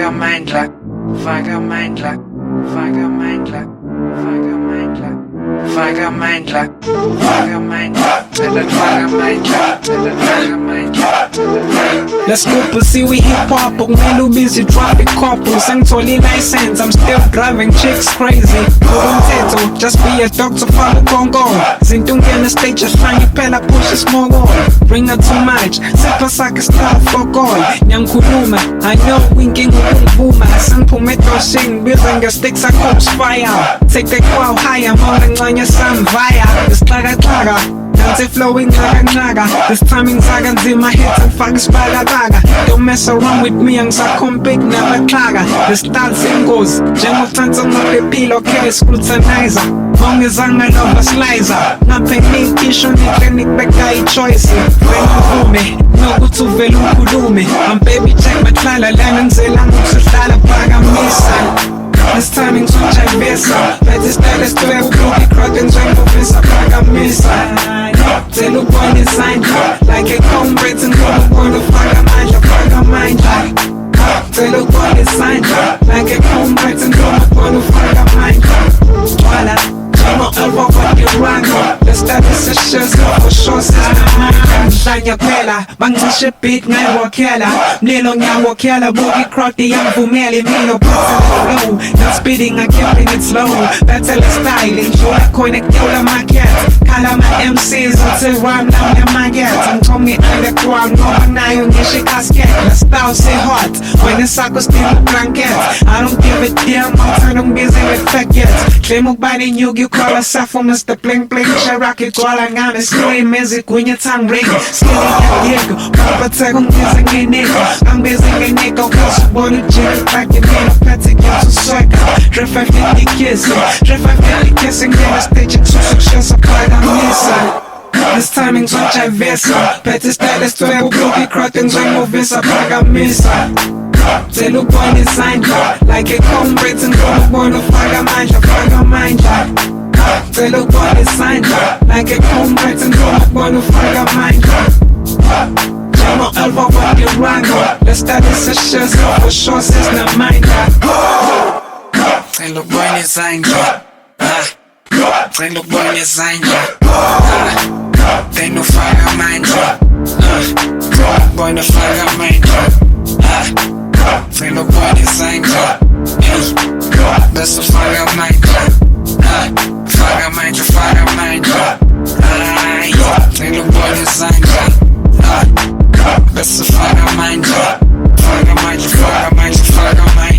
amandla, faka amandla, faka amandla, faka amandla, faka amandla, faka amandla, faka amandla, faka amandla. Let's go pussy, we hip hop, kumele ubisi traffic cop. Sengithole license, I'm still driving chicks crazy. Umthetho, just be a doctor, follow Congo. Zinto ungena stage, ahlanga iphela push ismogo. Bring her too much, sipha sakhe style fuck all. Ngiyangikhuluma, I know inkinga ukungivuma. Sengiphume edoshini, biza nge-stick sakho fire. Take the crowd higher, mawla ncane samvaya. Isixakaxaka, dance flowing nxaka. This timing ngizaka nzima hits ngifaka isibakabaka. Don't mess around with me, angisacompete nabaxhaka. The style singozi, njengotansa ngaphephile, okay, scrutinizer. Mawungizanga lova slicer, ngaphe ngisho niklinik beka i-choice. Wengivume, nokuthi uvele ukhulume. I'm baby check bahlala lana ngizelanga ukuhlala phakamisa. This timing ngizojayivisa, bethi style esitwebe ubluki crowd njengovisa phakamisa. Tell ubone isandla, like a comrade ngicela ubone ufaka amandla, faka amandla. Tell ubone isandla, like a comrade ngicela ubone ufaka amandla. Voila. Let's start this session, for sure, Shanya Pella, Bangisha beat, Naiwakela, Mlilo Nyawakela, Boogie Crotty, and Vumeli, Milo, flow. Not speeding, I'm keeping it slow. Battle styling, show I connect all my cats. Kala my MCs until I'm down in my gats. I'm coming in the crowd, no one eye on this shit casket. The style say hot, when the suckers steal the blankets. I don't give a damn, I'm turning busy with faggots. Claim a body, you call us for Mr. Bling Bling. Cherokee calling on the scream music when your tongue ring. Skinny Diego, Papa Tego, busy in nigga. I'm busy in nigga, cause you wanna jig back in the petty get to circle. Drift 50 kissing, drift 50 kissing, get a stage to success, apply the missile. This timing ngizojayivisa, bethi style esitwebe ubluki crowd njengovisa phakamisa. Tell ubone isandla, like a comrade ngicela ubone ufaka amandla, faka amandla. Tell ubone isandla, like a comrade ngicela ubone ufaka amandla. Jamo Elva wakiranga, let's start this session, for sure since the mind. Tell ubone isandla, tell ubone isandla. Then no fire amandla, boy no fire amandla. Tell ubone isandla, that's a fire amandla. Fire amandla, fire amandla. Tell ubone isandla, that's a fire amandla. Fire amandla, fire amandla, fire amandla.